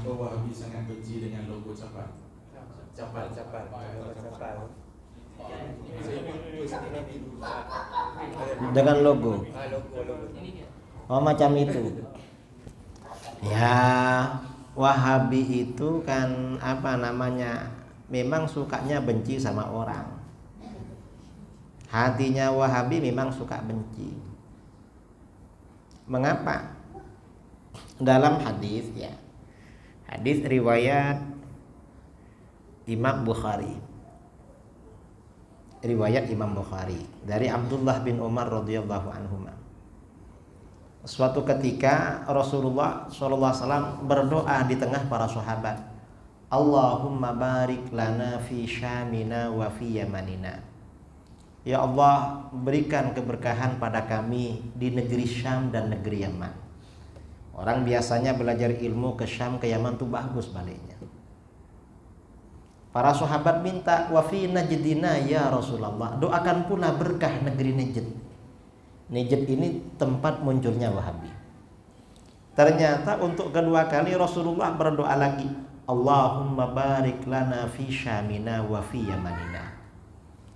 Kenapa Wahabi sangat benci dengan logo Capar? Capar. Dengan logo. Oh, macam itu. Ya, Wahabi itu kan apa namanya? Memang sukanya benci sama orang. Hatinya Wahabi memang suka benci. Mengapa? Dalam hadis ya. Hadis riwayat Imam Bukhari. Riwayat Imam Bukhari dari Abdullah bin Umar radhiyallahu anhuma. Suatu ketika Rasulullah SAW berdoa di tengah para sahabat, Allahumma barik lana fi syamina wa fi yamanina. Ya Allah, berikan keberkahan pada kami di negeri Syam dan negeri Yaman. Orang biasanya belajar ilmu ke Syam ke Yaman tuh bagus baliknya. Para sahabat minta wa fi najdina ya Rasulullah, doakan pula berkah negeri Najd. Najd ini tempat munculnya Wahabi. Ternyata untuk kedua kali Rasulullah berdoa lagi, Allahumma barik lana fi syamina wa fi yamanina.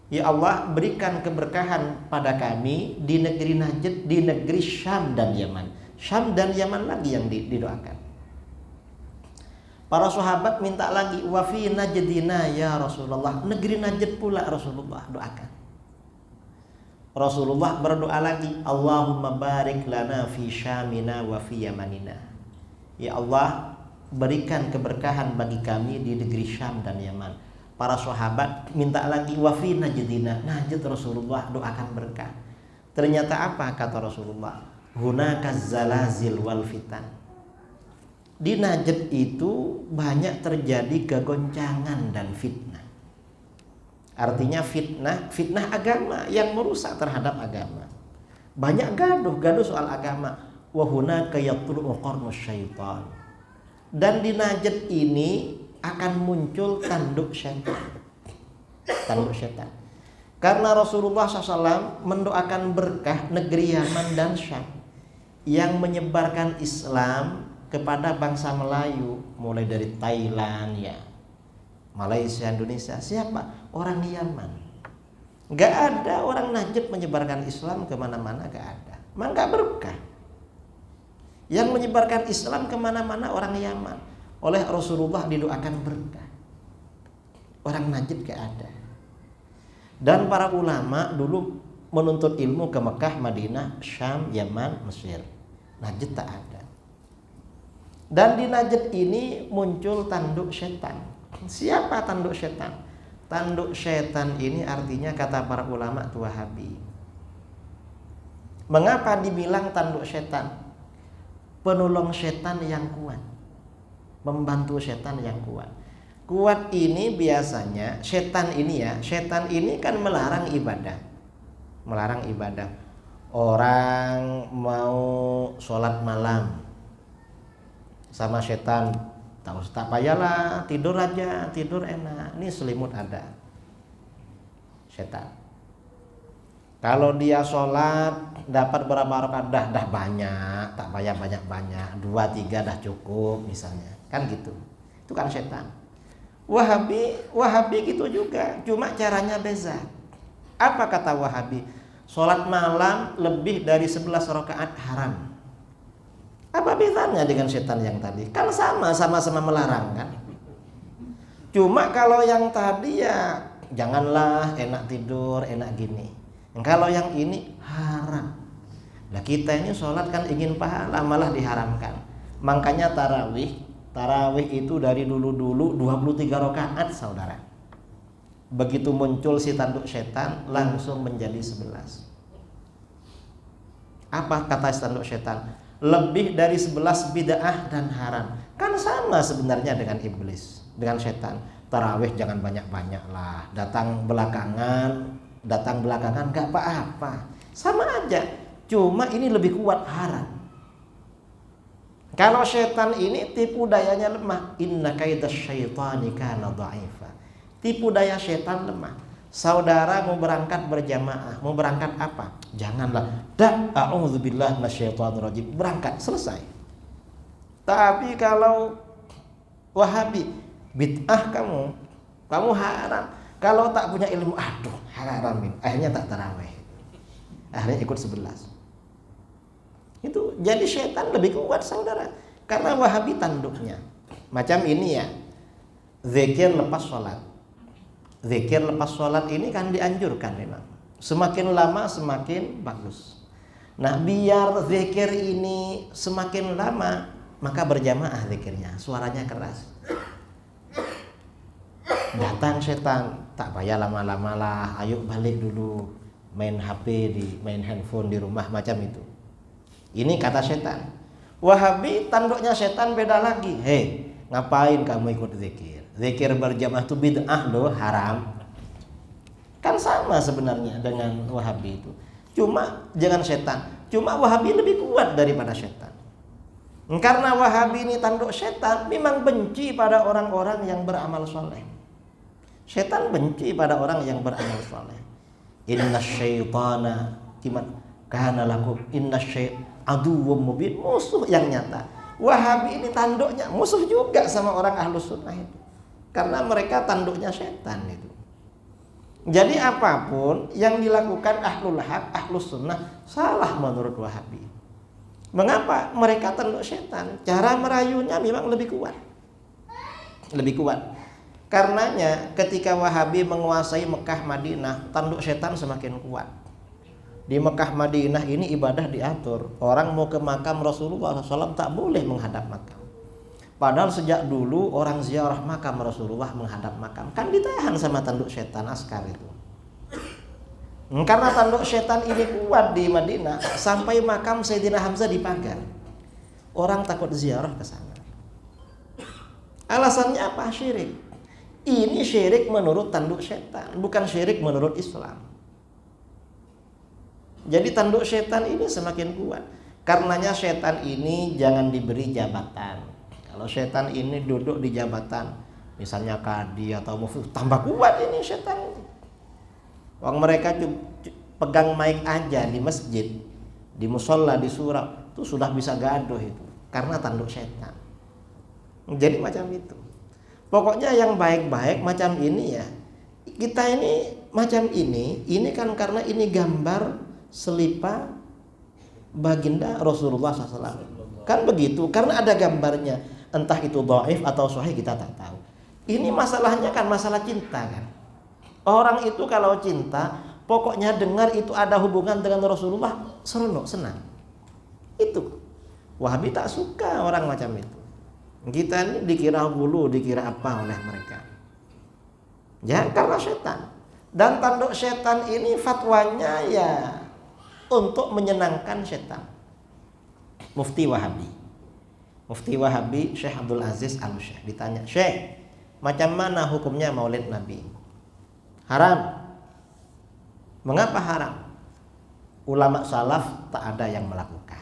Ya Allah, berikan keberkahan pada kami di negeri Najd, di negeri Syam dan Yaman. Syam dan Yaman lagi yang didoakan. Para sahabat minta lagi, wa fi najdina ya Rasulullah, negeri Najd pula Rasulullah doakan. Rasulullah berdoa lagi, Allahumma barik lana fi syamina wa fi yamanina. Ya Allah, berikan keberkahan bagi kami di negeri Syam dan Yaman. Para sahabat minta lagi, wa fi najdina, Najd Rasulullah doakan berkah. Ternyata apa kata Rasulullah? Hunakaz zalazil wal fitan. Di Najd itu banyak terjadi kegoncangan dan fitnah. Artinya fitnah agama yang merusak terhadap agama. Banyak gaduh soal agama. Wa hunaka yatlu'u qarnus syaitan. Dan di Najd ini akan muncul tanduk syaitan. Tanduk syaitan. Karena Rasulullah SAW mendoakan berkah negeri Yaman dan Syam yang menyebarkan Islam kepada bangsa Melayu, mulai dari Thailand ya, Malaysia, Indonesia. Siapa? Orang Yaman. Gak ada orang Najd menyebarkan Islam kemana-mana, gak ada. Maka berkah. Yang menyebarkan Islam kemana-mana orang Yaman. Oleh Rasulullah didoakan berkah. Orang Najd gak ada. Dan para ulama dulu menuntut ilmu ke Mekah, Madinah, Syam, Yaman, Mesir. Najd tak ada. Dan di Najd ini muncul tanduk setan. Siapa tanduk setan? Tanduk setan ini artinya kata para ulama itu Wahabi. Mengapa dibilang tanduk setan? Penolong setan yang kuat, membantu setan yang kuat. Kuat ini biasanya setan ini kan melarang ibadah. Melarang ibadah. Orang mau sholat malam sama setan, tak payahlah, tidur aja, tidur enak. Ini selimut ada. Setan. Kalau dia sholat dapat berapa rakaat dah banyak, tak payah banyak-banyak, 2-3 dah cukup misalnya. Kan gitu. Itu kan setan. Wahabi gitu juga, cuma caranya beza. Apa kata Wahabi? Sholat malam lebih dari 11 rakaat haram. Apa bedanya dengan setan yang tadi? Kan sama-sama melarang kan? Cuma kalau yang tadi ya janganlah enak tidur, enak gini. Kalau yang ini haram. Nah kita ini sholat kan ingin pahala, malah diharamkan. Makanya tarawih itu dari dulu 23 rakaat saudara. Begitu muncul si tanduk setan langsung menjadi 11. Apa kata si tanduk setan? Lebih dari 11 bid'ah dan haram. Kan sama sebenarnya dengan iblis, dengan setan. Tarawih jangan banyak-banyak lah. Datang belakangan gak apa-apa. Sama aja. Cuma ini lebih kuat haram. Kalau setan ini tipu dayanya lemah. Inna kaidas syaitani kana dha'ifa. Tipu daya setan lemah. Saudara mau berangkat berjamaah, mau berangkat apa? Janganlah. A'udzubillah minasyaitonir rajim. Berangkat, selesai. Tapi kalau Wahabi, bid'ah kamu haram. Kalau tak punya ilmu, aduh haram ini. Akhirnya tak taraweh. Akhirnya ikut 11. Itu jadi setan lebih kuat saudara. Karena Wahabi tanduknya. Macam ini ya. Zikir lepas sholat. Zikir lepas sholat ini kan dianjurkan memang. Semakin lama semakin bagus. Nah biar zikir ini semakin lama, maka berjamaah zikirnya, suaranya keras. Datang setan, tak payah lama-lama lah, ayo balik dulu, main HP main handphone di rumah, macam itu. Ini kata setan. Wahabi tanduknya setan beda lagi. Hei, ngapain kamu ikut zikir? Zikir berjamaah itu bid'ah loh, haram. Kan sama sebenarnya dengan Wahabi itu. Cuma jangan setan. Cuma Wahabi lebih kuat daripada setan. Karena Wahabi ini tanduk setan, memang benci pada orang-orang yang beramal soleh. Setan benci pada orang yang beramal soleh. Inna syaitana kana lakum inna aduwwum mubin, musuh yang nyata. Wahabi ini tanduknya musuh juga sama orang ahlus sunnah itu. Karena mereka tanduknya setan itu. Jadi apapun yang dilakukan ahlul haq, ahlus sunnah salah menurut Wahabi. Mengapa? Mereka tanduk setan. Cara merayunya memang lebih kuat. Lebih kuat. Karenanya ketika Wahabi menguasai Mekah Madinah, tanduk setan semakin kuat. Di Mekah Madinah ini ibadah diatur. Orang mau ke makam Rasulullah SAW tak boleh menghadap makam. Padahal sejak dulu orang ziarah makam Rasulullah menghadap makam. Kan ditahan sama tanduk setan askar itu. Karena tanduk setan ini kuat di Madinah, sampai makam Sayyidina Hamzah dipagar. Orang takut ziarah ke sana. Alasannya apa? Syirik. Ini syirik menurut tanduk setan, bukan syirik menurut Islam. Jadi tanduk setan ini semakin kuat. Karenanya setan ini jangan diberi jabatan. Kalau setan ini duduk di jabatan, misalnya kadi atau mufti, tambah kuat ini setan ini. Orang mereka pegang mic aja di masjid, di musola, di surau, itu sudah bisa gaduh itu, karena tanduk setan. Jadi macam itu. Pokoknya yang baik-baik macam ini ya. Kita ini macam ini kan karena ini gambar selipa baginda Rasulullah SAW. Kan begitu, karena ada gambarnya. Entah itu dhaif atau sahih kita tak tahu. Ini masalahnya kan masalah cinta kan. Orang itu kalau cinta, pokoknya dengar itu ada hubungan dengan Rasulullah, seronok, senang. Itu. Wahabi tak suka orang macam itu. Kita ini dikira hulu, dikira apa oleh mereka. Ya karena setan. Dan tanduk setan ini fatwanya ya untuk menyenangkan setan. Mufti Wahabi. Mufti Wahabi Syekh Abdul Aziz Al-Syekh ditanya, "Syekh, macam mana hukumnya Maulid Nabi?" Haram. Mengapa haram? Ulama salaf tak ada yang melakukan.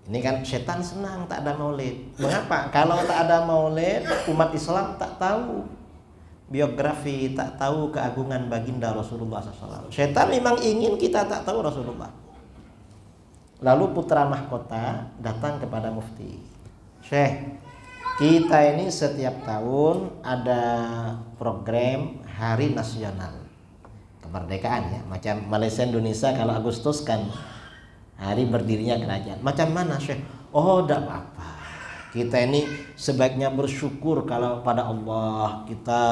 Ini kan setan senang tak ada Maulid. Mengapa? Kalau tak ada Maulid, umat Islam tak tahu biografi, tak tahu keagungan baginda Rasulullah SAW. Setan memang ingin kita tak tahu Rasulullah. Lalu putra mahkota datang kepada mufti. Syekh, kita ini setiap tahun ada program Hari Nasional Kemerdekaan ya. Macam Malaysia Indonesia kalau Agustus kan hari berdirinya kerajaan. Macam mana Syekh? Oh tidak apa-apa. Kita ini sebaiknya bersyukur kalau pada Allah kita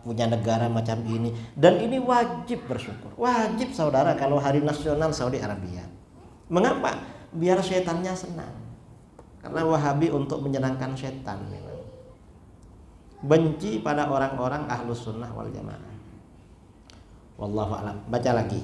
punya negara macam ini. Dan ini wajib bersyukur. Wajib saudara kalau Hari Nasional Saudi Arabia. Mengapa? Biar setannya senang. Karena Wahabi untuk menyenangkan setan memang. Benci pada orang-orang ahlus sunnah wal jamaah. Wallahu a'lam. Baca lagi.